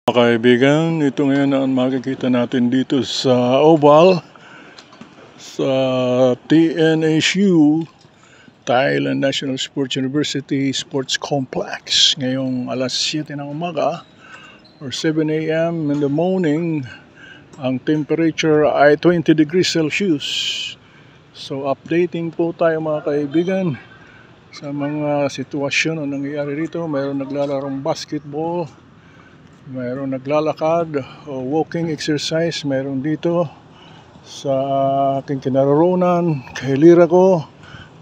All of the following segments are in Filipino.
Mga kaibigan, ito ngayon ang makikita natin dito sa Oval sa TNSU, Thailand National Sports University Sports Complex. Ngayong alas 7 ng umaga or 7 a.m. in the morning, ang temperature ay 20 degrees Celsius. So updating po tayo mga kaibigan sa mga sitwasyon na nangyayari dito. Mayroon naglalarong basketball, mayroon naglalakad o walking exercise, mayroon dito sa aking kinaroroonan, kahilira ko.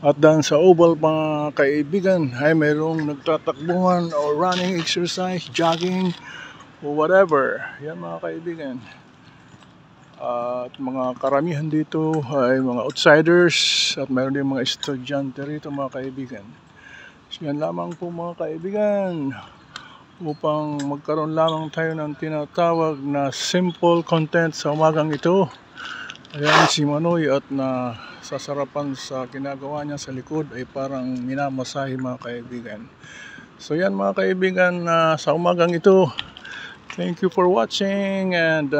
At dan sa Oval mga kaibigan ay mayroong nagtatakbuhan o running exercise, jogging o whatever. Yan mga kaibigan. At mga karamihan dito ay mga outsiders at mayroon din mga estudyante rito mga kaibigan. So yan lamang po mga kaibigan, upang magkaroon lamang tayo ng tinatawag na simple content sa umagang ito. Ayan si Manoy at na sasarapan sa ginagawa niya sa likod ay parang minamasahe mga kaibigan. So yan mga kaibigan, sa umagang ito, thank you for watching and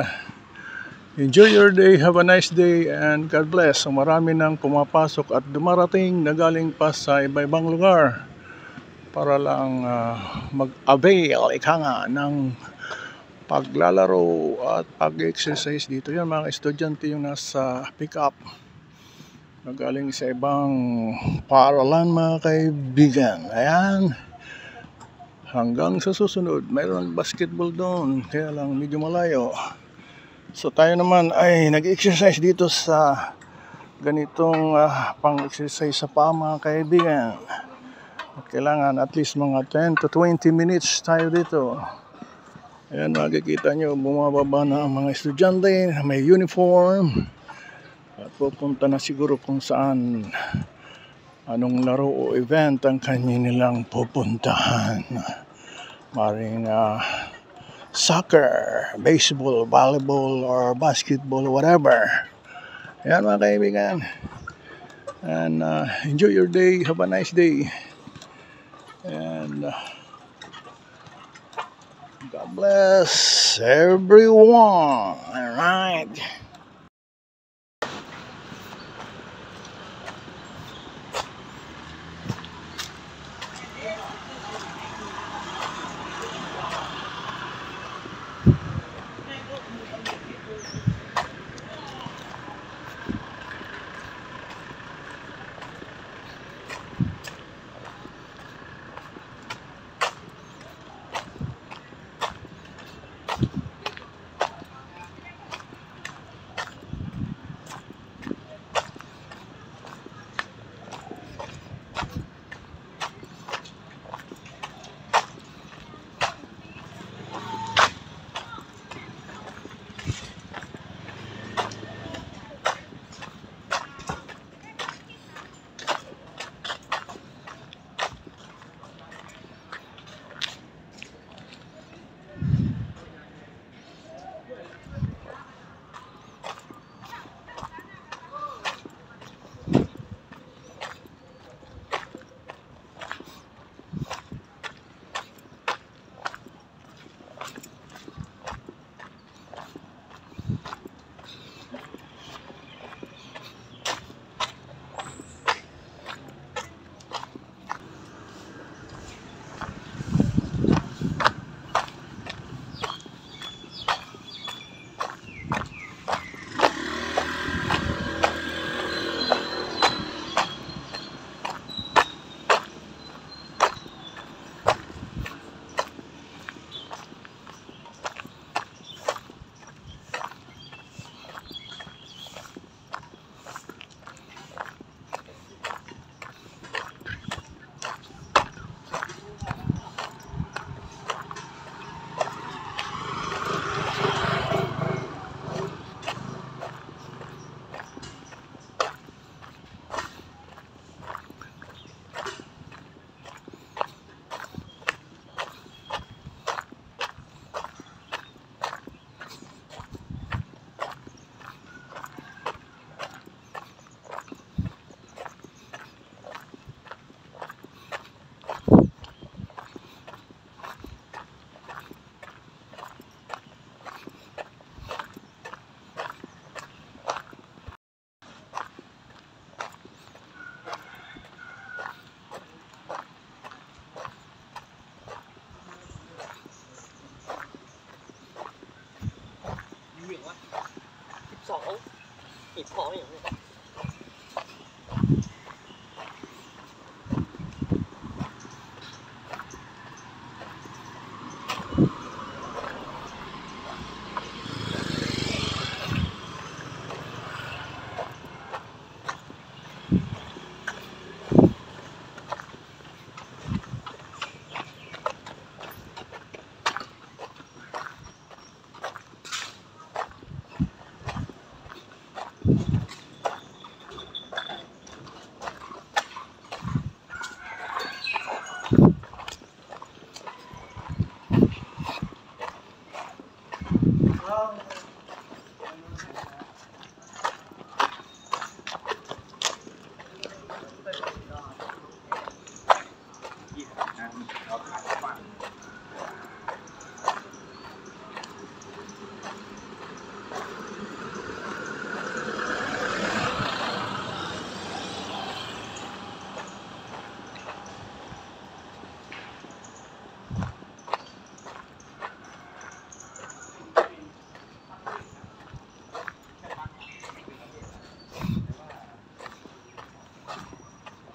enjoy your day, have a nice day and God bless. So marami nang pumapasok at dumarating na galing pa sa iba-ibang lugar para lang mag-avail ng paglalaro at pag-exercise dito. Yan mga estudyante yung nasa pick-up na galing sa ibang paaralan mga kaibigan. Ayan, hanggang sa susunod. Mayroon basketball doon, kaya lang medyo malayo. So tayo naman ay nag-exercise dito sa ganitong pang-exercise sa paa mga kaibigan. Kailangan at least mga 10 to 20 minutes tayo dito. Ayan, makikita nyo, bumababa na ang mga estudyante, may uniform. At pupunta na siguro kung saan, anong laro o event ang kanilang pupuntahan. Maring soccer, baseball, volleyball, or basketball, whatever. Ayan mga kaibigan. And enjoy your day, have a nice day. And God bless everyone. All right.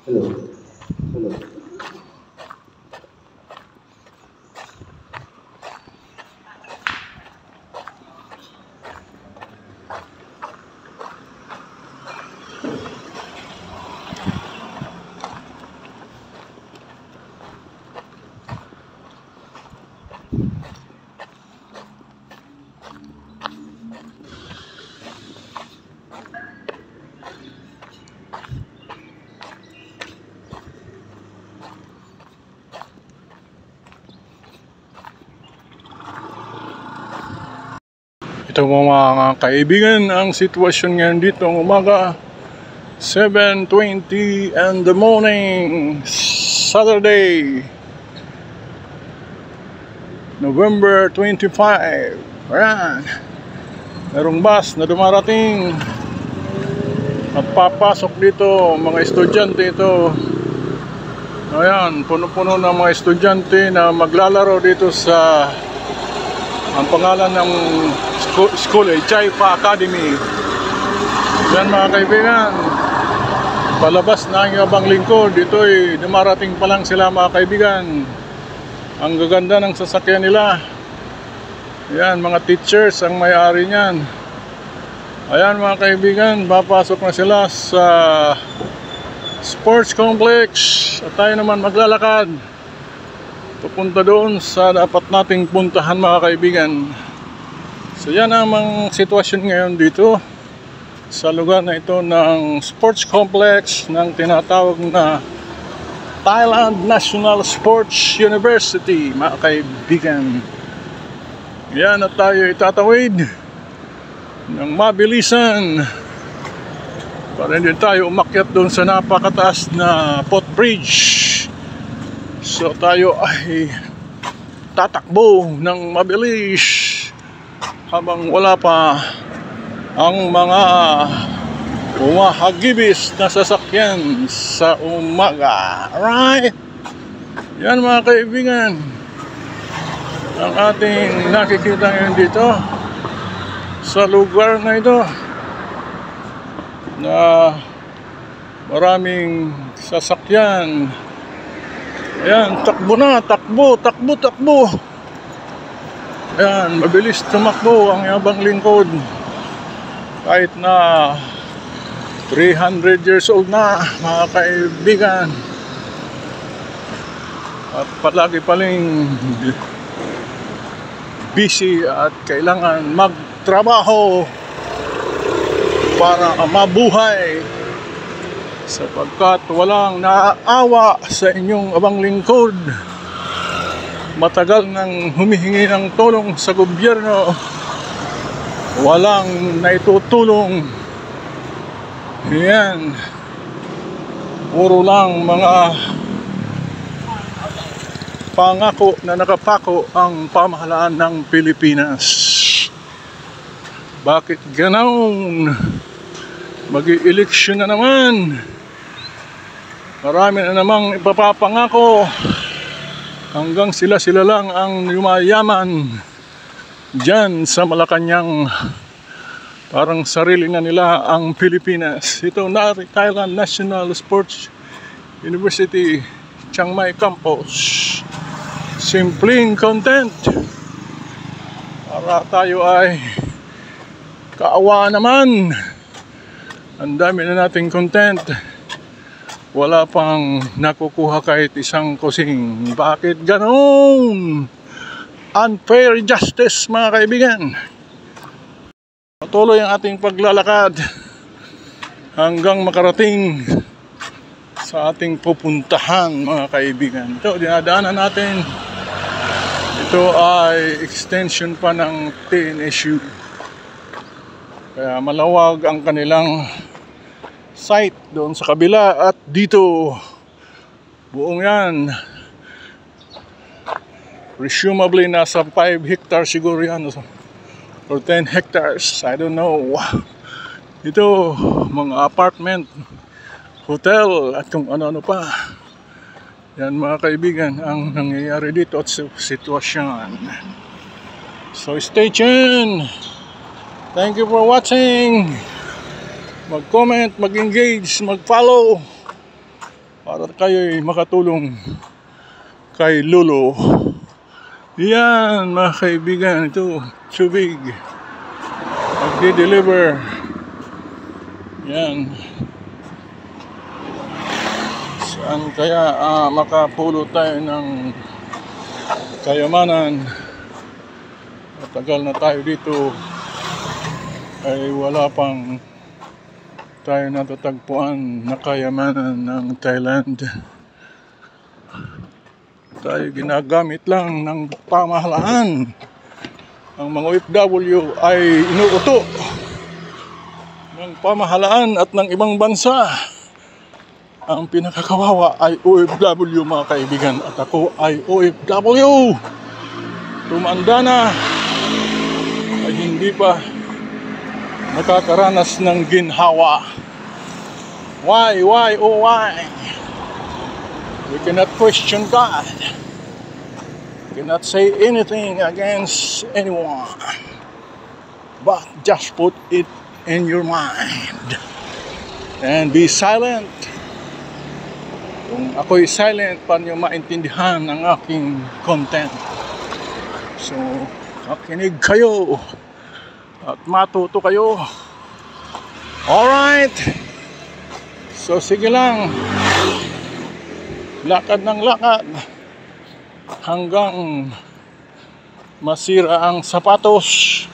Hello. Hello. Ito mga kaibigan, ang sitwasyon ngayon dito ng umaga, 7:20 in the morning, Saturday, November 25. Ayan, merong bus na dumarating at papasok dito, mga estudyante ito. Ayan, puno-puno ng mga estudyante na maglalaro dito sa, ang pangalan ng school ay Chaifa Academy. Yan mga kaibigan, palabas na ang ibang lingkod. Dito ay dumarating pa lang sila mga kaibigan. Ang gaganda ng sasakyan nila. Yan, mga teachers ang may-ari niyan. Ayan mga kaibigan, papasok na sila sa sports complex at tayo naman maglalakad papunta doon sa dapat nating puntahan mga kaibigan. So yan ang sitwasyon ngayon dito sa lugar na ito ng sports complex ng tinatawag na Thailand National Sports University mga kaibigan. Yan, at tayo itatawid ng mabilisan para hindi tayo umakyat doon sa napakataas na footbridge. So tayo ay tatakbo ng mabilis habang wala pa ang mga umahagibis na sasakyan sa umaga. Alright? Yan mga kaibigan, ang ating nakikita ngayon dito sa lugar na ito na maraming sasakyan. Ayan, takbo na, takbo. Ayan, mabilis tumakbo ang yabang lingkod. Kahit na 300 years old na, mga kaibigan. At palagi paling busy at kailangan magtrabaho para mabuhay. Sapagkat walang naaawa sa inyong abang lingkod. Matagal nang humihingi ng tulong sa gobyerno, walang naitutulong. Yan, puro lang mga pangako na nakapako ang pamahalaan ng Pilipinas. Bakit ganoon? Mag-i-eleksyon na naman. Marami na namang ipapapangako. Hanggang sila lang ang yumayaman dyan sa Malacanang Parang sarili na nila ang Pilipinas. Ito na Thailand National Sports University Chiang Mai Campus. Simpleng content para tayo ay kaawa naman. Ang dami na nating content, wala pang nakukuha kahit isang kusing. Bakit ganoon? Unfair justice, mga kaibigan. Patuloy ang ating paglalakad hanggang makarating sa ating pupuntahan, mga kaibigan. Ito, dinadaanan natin. Ito ay extension pa ng TNSU. Kaya malawag ang kanilang site doon sa kabila at dito. Buong yan. Presumably nasa 5 hectares siguro yan. Or 10 hectares. I don't know. Ito, mga apartment, hotel, at kung ano-ano pa. Yan, mga kaibigan, ang nangyayari dito at sitwasyon. So stay tuned. Thank you for watching. Mag-comment, mag-engage, mag-follow para kayo'y makatulong kay Lolo. Yan, mga kaibigan, ito, tubig. Magdi-deliver. Yan. Saan kaya makapulot tayo ng kayamanan? Matagal na tayo dito ay wala pang tayo natatagpuan na kayamanan ng Thailand. Tayo ginagamit lang ng pamahalaan. Ang mga OFW ay inuuto ng pamahalaan at ng ibang bansa. Ang pinakakawawa ay OFW, mga kaibigan, at ako ay OFW. Tumanda na ay hindi pa nakakaranas ng ginhawa. Why, oh why? We cannot question God. We cannot say anything against anyone. But just put it in your mind. And be silent. Kung ako'y silent, paano nyo maintindihan ang aking content? So, makinig kayo at matuto kayo. Alright. So sige lang. Lakad ng lakad hanggang masira ang sapatos.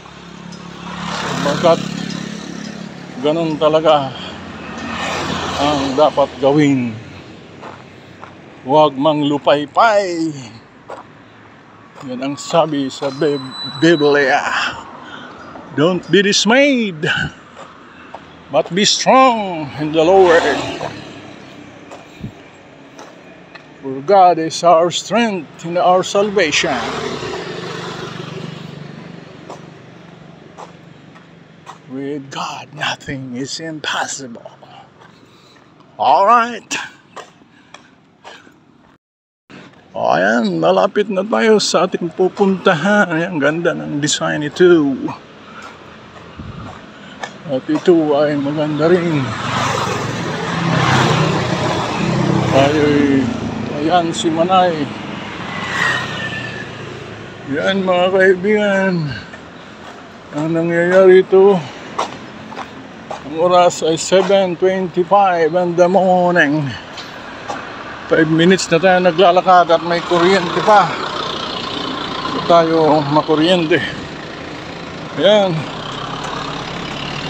Bagkat ganun talaga ang dapat gawin. Huwag manglupaypay. Yan ang sabi sa Biblia. Don't be dismayed, but be strong in the Lord. For God is our strength and our salvation. With God, nothing is impossible. All right. O ayan, malapit na tayo sa ating pupuntahan. Ayan, ganda ng design ito. At ito ay maganda rin. Ayan si Manay. Yan, mga kaibigan. Ang nangyayari ito, ang oras ay 7:25 in the morning. 5 minutes na tayo naglalakad at may kuryente pa. Hindi tayo makuryente. Ayan.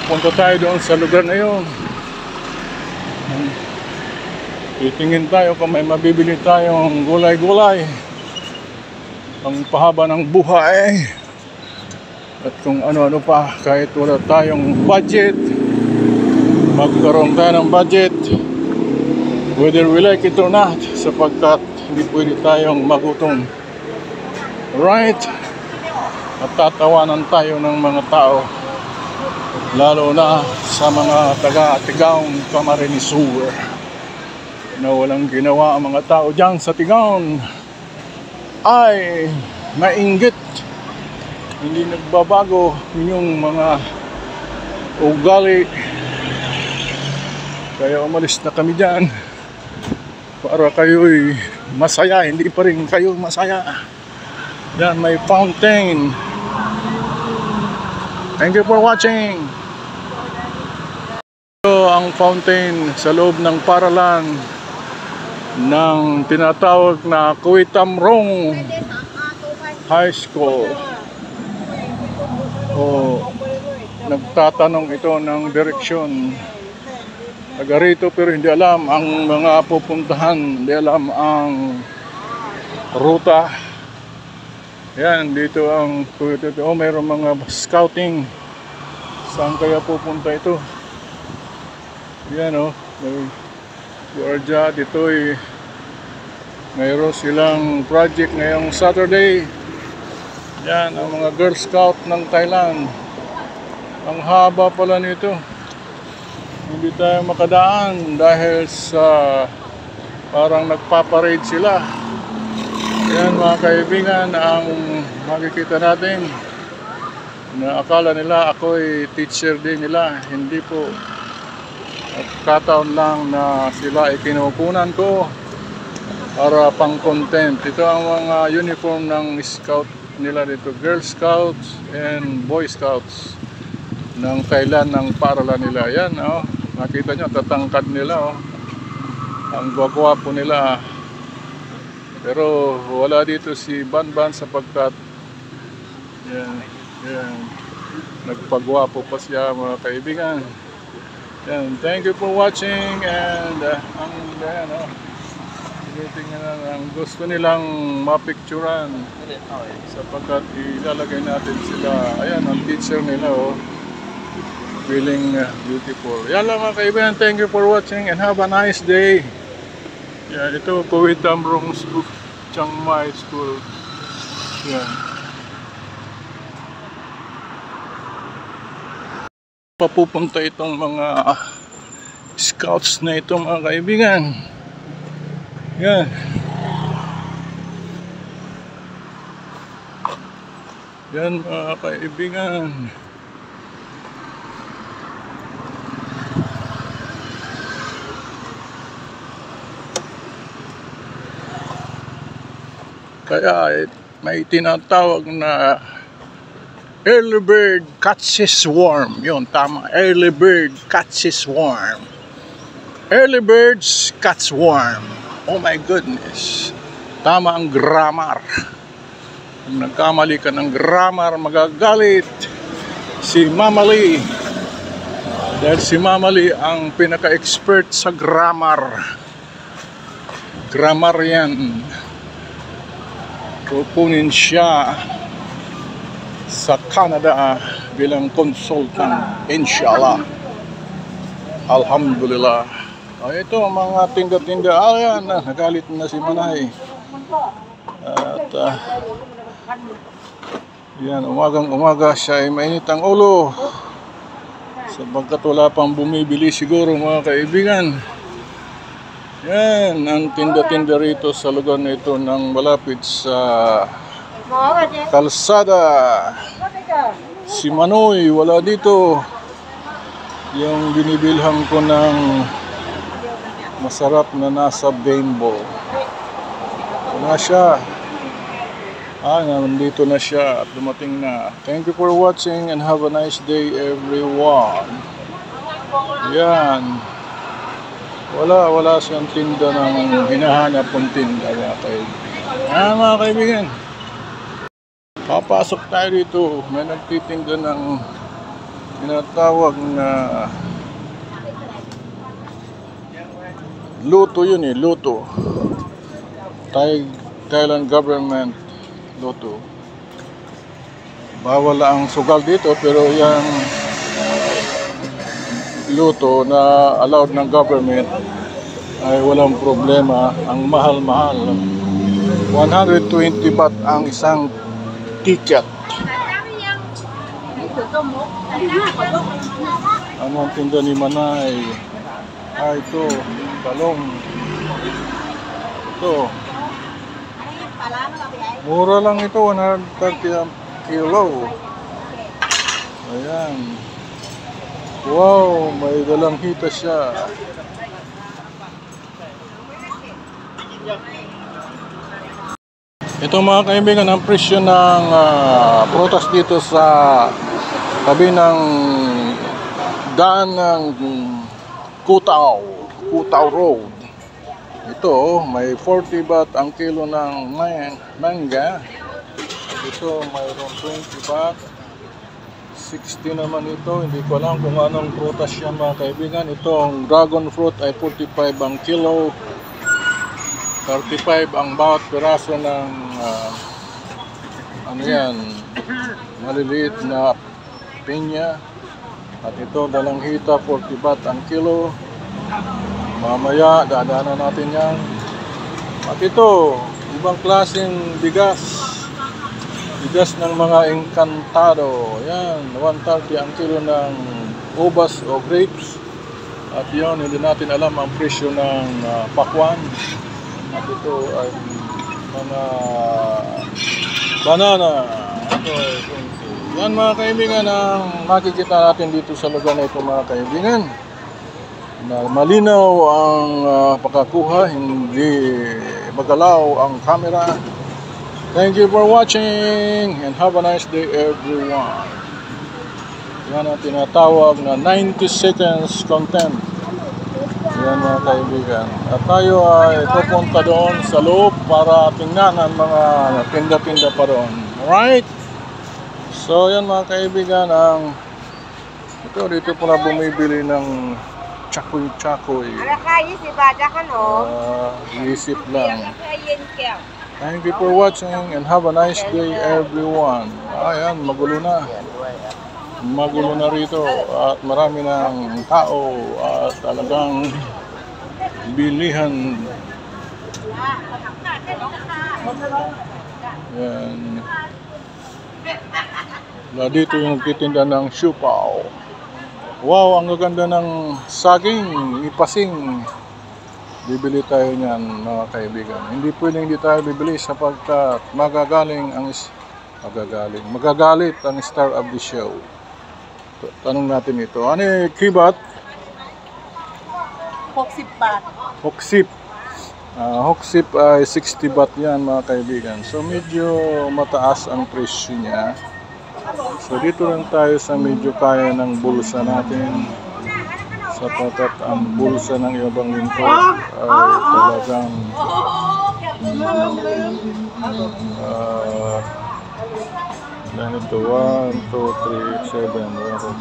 Punta tayo doon sa lugar na yun. Titingin tayo kung may mabibili tayong gulay-gulay. Ang pahaba ng buhay. At kung ano-ano pa, kahit wala tayong budget, magkaroon tayo ng budget. Whether we like it or not, sapagkat hindi pwede tayong magutom. Right? At tatawanan tayo ng mga tao, lalo na sa mga taga-Tigaon, Camarines Sur, na walang ginawa ang mga tao dyan sa Tigaon ay mainggit. Hindi nagbabago yung mga ugali. Kaya umalis na kami dyan para kayo'y masaya, hindi pa rin kayo masaya. Yan, may fountain. Thank you for watching. Ito ang fountain sa loob ng paralan ng tinatawag na Kuitamrong High School. Nagtatanong ito ng direksyon. Taga rito pero hindi alam ang mga pupuntahan, hindi alam ang ruta. Yan, dito ang mayroong mga scouting. Saan kaya pupunta ito? Yan may guardia dito mayroon silang project ngayong Saturday. Yan ang mga Girl Scout ng Thailand. Ang haba pala nito. Hindi tayo makadaan dahil sa parang nagpaparade sila. Yan mga kaibigan, ang makikita natin na akala nila ako'y teacher din nila. Hindi po. At kataon lang na sila ay kinukunan ko para pang content. Ito ang mga uniform ng scout nila dito. Girl Scouts and Boy Scouts ng Thailand, ng paralan nila. Yan nakita nyo, tatangkad nila ang gwagwapo nila. Pero wala dito si Banban sapagkat yan, nagpagwapo pa siya mga kaibigan. Yan, thank you for watching. And ang gusto nilang mapicturan sapagkat ilalagay natin sila. Ayan ang teacher nila feeling beautiful. Yan lang mga kaibigan, thank you for watching and have a nice day. Yan, ito Kuitamrong School, Chiang Mai School. Yan. Papupunta itong mga scouts na ito mga kaibigan. Yan. Yan mga kaibigan. Kaya may tinatawag na early bird catches worm. Yun, tama. Early bird catches worm. Early birds catch worm. Oh my goodness. Tama ang grammar. Kung nagkamali ka ng grammar, magagalit si Mama Lee. Dahil si Mama Lee ang pinaka-expert sa grammar. Grammarian. Kukunin siya sa Canada bilang consultant, inshallah. Alhamdulillah. Ito mga tinda-tinda. Ayan, nagalit na si Manay. At yan, umagang-umaga siya ay mainit ang ulo sapagkat wala pang bumibili siguro mga kaibigan. Yan, ang tinda-tinda rito sa lugar na ito ng malapit sa kalsada. Si Manoy, wala dito. Yung binibilhan ko ng masarap na nasa Bimbo. Wala siya. Nandito na siya at dumating na. Thank you for watching and have a nice day everyone. Yan. Wala siyang tinda ng hinahanap kong tinda mga kaibigan. Papasok tayo dito. May nagtitinda ng tinatawag na luto yun luto. Thailand government luto. Bawal ang sugal dito pero yung luto na allowed ng government ay walang problema. Ang mahal-mahal, 120 baht ang isang ticket. Ano ang tinda ni Manay? Ito, talong. Ito, mura lang ito, 130 kilo. Ayan. Wow, may dalang hita siya. Ito mga kaibigan, ang presyo ng prutas dito sa tabi ng daan ng Cutao Road. Ito, may 40 baht ang kilo ng mangga. Ito, mayroong 20 baht. 60 naman ito. Hindi ko alam kung anong prutas siya mga kaibigan. Itong dragon fruit ay 45 ang kilo. 35 ang bawat piraso ng ano yan, maliliit na pinya. At ito, dalanghita, 40 baht ang kilo. Mamaya, dadaanan natin yan. At ito, ibang klaseng bigas. Bigas ng mga Encantado. Yan, 130 ang kilo ng ubas o grapes. At yun, hindi natin alam ang presyo ng pakwan. At ito ay mga banana. Ito ay 20. Yan mga kaibigan ang makikita natin dito sa lugar na ito mga kaibigan. Na malinaw ang pagkakuha, hindi magalaw ang camera. Thank you for watching and have a nice day everyone. Yan ang tinatawag na 90 seconds content. Yan mga kaibigan. At tayo ay pupunta doon sa loob para tingnan ang mga tinda-tinda pa doon. Alright? So yan mga kaibigan, dito pala bumibili ng chakoy-chakoy. Isip lang. Thank you for watching and have a nice day everyone. Ayan, magulo na. Magulo na rito at marami ng tao at talagang bilihan. Yan. Dito yung nagtitinda ng siupaw. Wow, ang gaganda ng saging, ipasing. Bibili tayo niyan mga kaibigan. Hindi pwedeng hindi tayo bibili sapagkat magagalit ang star of the show. Tanong natin ito. Ano yung kibat? Hoksip baht. Hoksip. Hoksip ay 60 baht yan mga kaibigan. So medyo mataas ang presyo niya. So dito lang tayo sa medyo kaya ng bulsa natin. Sapagkat ang bulsa ng ibang lingkod ay talagang ganito, 1, 2, 3, 7, 1, 2,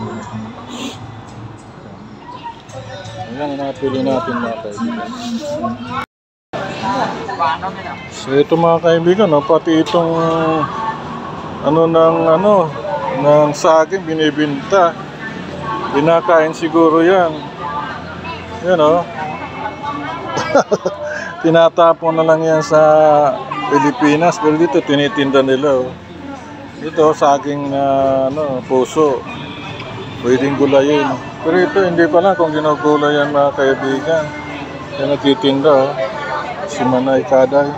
3. Ayan, napili natin mga kaibigan. So ito mga kaibigan, pati itong ng saging binibinta. Pinakain siguro yan. Yan tinatapon na lang yan sa Pilipinas, pero dito tinitinda nila. Ito saging na puso. Pwedeng gulayin. Pero ito hindi pa lang kung ginugulayan mga kaibigan. Yan nagtitinda. Si Manay Kaday.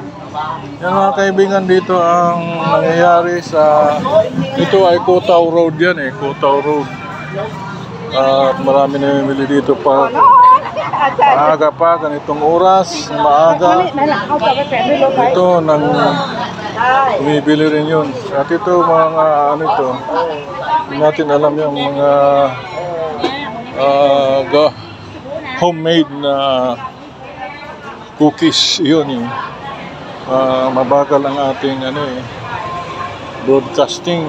Yan mga kaibigan, dito ang nangyayari sa ito ay Cutao Road yan Cutao Road. At marami na namimili dito pa maaga pa, ganitong oras, maaga. Ito, bumibili rin yun. At ito, mga hindi natin alam yung mga homemade na cookies yun mabagal ang ating broadcasting.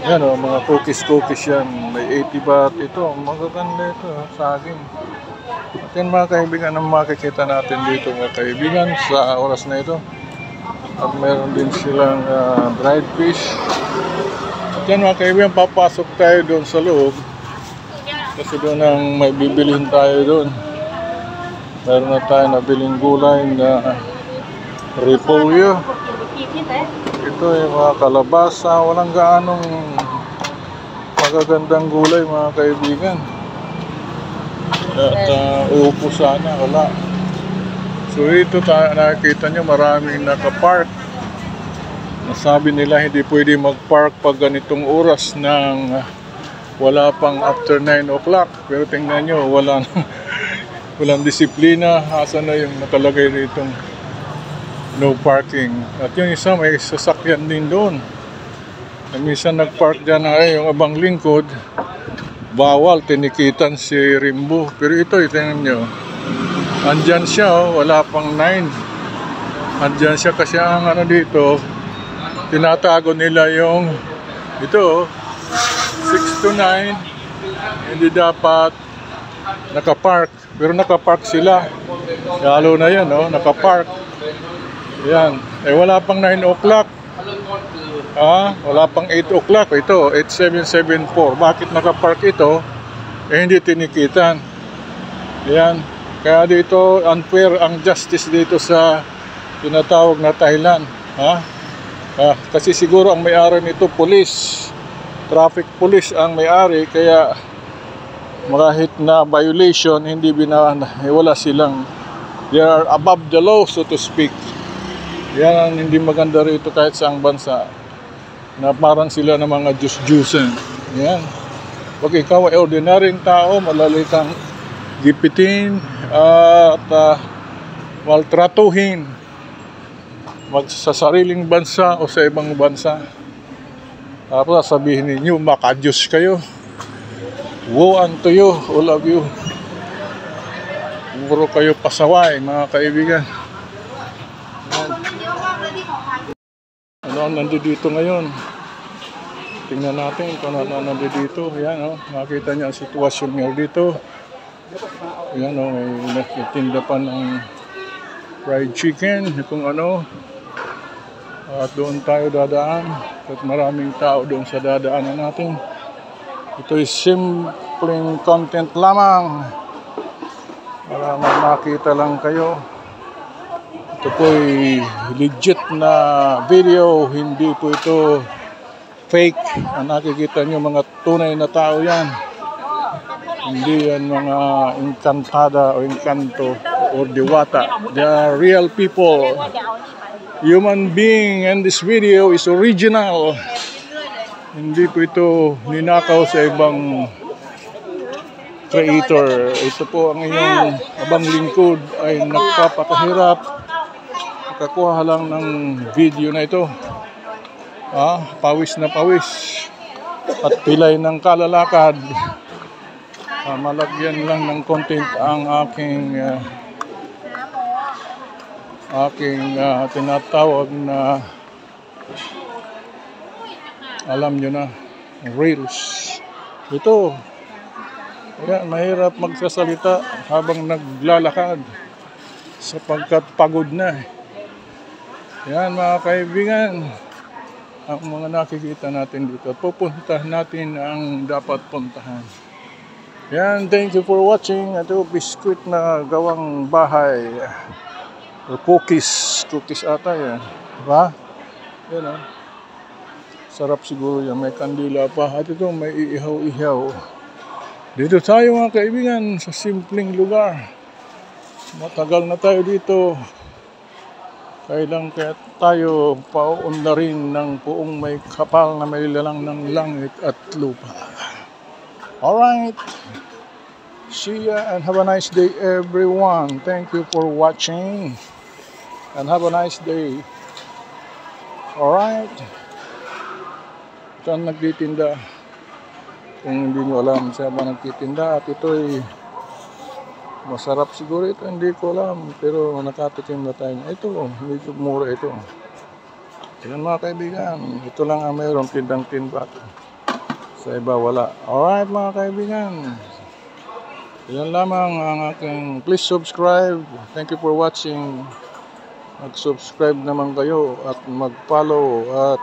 Yan mga cookies yan. May 80 baht ito. Magaganda ito, saging. At yan mga kaibigan ang makikita natin dito mga kaibigan sa oras na ito. At meron din silang dried fish. At yan mga kaibigan, papasok tayo doon sa loob. Kasi doon ang may bibilihin tayo doon. Meron na tayo nabiling gulay na repolyo. Ito yung mga kalabasa, walang gaanong magagandang gulay mga kaibigan. At upo sana, wala. So ito nakikita nyo maraming nakapark. Nasabi nila hindi pwede magpark pag ganitong oras ng wala pang after 9 o'clock. Pero tingnan nyo, walang disiplina. Asan na yung nakalagay ditong no parking. At yung isa may sasakyan din doon. Minsan nagpark dyan na yung abang lingkod. Bawal, tinikitan si Rimbo. Pero ito, tingnan nyo. Andyan siya, wala pang 9. Andyan siya kasi ang ano dito, tinatago nila yung ito, 6 to 9. Hindi dapat nakapark. Pero nakapark sila. Lalo na yan, nakapark. Yan. Wala pang 9 o'clock. Wala pang 8 o'clock. Ito, 8774. Bakit nakapark ito? Hindi tinikitan. Yan. Kaya dito, unfair ang justice dito sa tinatawag na Thailand. Kasi siguro ang may-ari nito, police. Traffic police ang may-ari. Kaya, kahit na violation, wala silang, they are above the law, so to speak. Yan ang hindi maganda rito kahit saang bansa. Na parang sila ng mga Diyos-Diyusan. Yan. Pag ikaw ay ordinaryong tao, malali kang gipitin at maltratuhin sa sariling bansa o sa ibang bansa. Tapos sabihin ninyo, maka-Diyos kayo. Woe unto you, all of you. Puro kayo pasaway, mga kaibigan. Ano nandito ngayon? Tingnan natin kung ano nandito. Yan, makita niyo ang sitwasyon niyo dito. Yan, may nagtitinda pa ng fried chicken, kung ano. At doon tayo dadaan. At maraming tao doon sa dadaanan natin. Ito ay simpleng content lamang. Para makita lang kayo. Ito po ay legit na video, hindi po ito fake. Ang nakikita nyo, mga tunay na tao yan. Hindi yan mga inkantada o inkanto or diwata. They are real people. Human being, and this video is original. Hindi po ito ninakaw sa ibang creator. Ito po ang inyong abang lingkod ay nagpapakahirap. Nakakuha lang ng video na ito. Pawis na pawis. At pilay ng kalalakad. Malagyan lang ng content ang aking tinatawag na, alam nyo na, reels. Ito. Kaya mahirap magsasalita habang naglalakad sapagkat pagod na. Yan mga kaibigan, ang mga nakikita natin dito. Pupuntahan natin ang dapat puntahan. Yan, thank you for watching. Ito, biskuit na gawang bahay. O cookies. Cookies ata yan. Diba? Yan sarap siguro yan. May kandila pa. At ito, may iihaw-ihaw. Dito tayo mga kaibigan sa simpleng lugar. Matagal na tayo dito. Kailang kaya tayo pauunlarin ng puong may kapal na may lalang ng langit at lupa. Alright. See ya and have a nice day everyone. Thank you for watching. And have a nice day. Alright. Ito ang nagtitinda. Kung hindi nyo alam siya ba nagtitinda. At ito ay masarap siguro ito, hindi ko alam. Pero nakatikim na tayo. Ito, medyo mura ito. Yan mga kaibigan. Ito lang ang mayroong tindang-tinda. Sa iba wala. Alright mga kaibigan. Yan lamang ang aking. Please subscribe. Thank you for watching. Mag-subscribe naman kayo. At mag-follow. At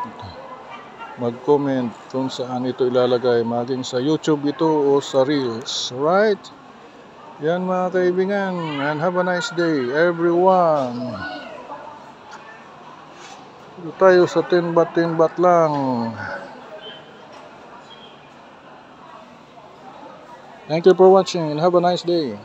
mag-comment kung saan ito ilalagay. Maging sa YouTube ito o sa Reels. Alright. Yan mga kaibigan, and have a nice day everyone. Dito tayo sa timbat-timbat lang. Thank you for watching and have a nice day.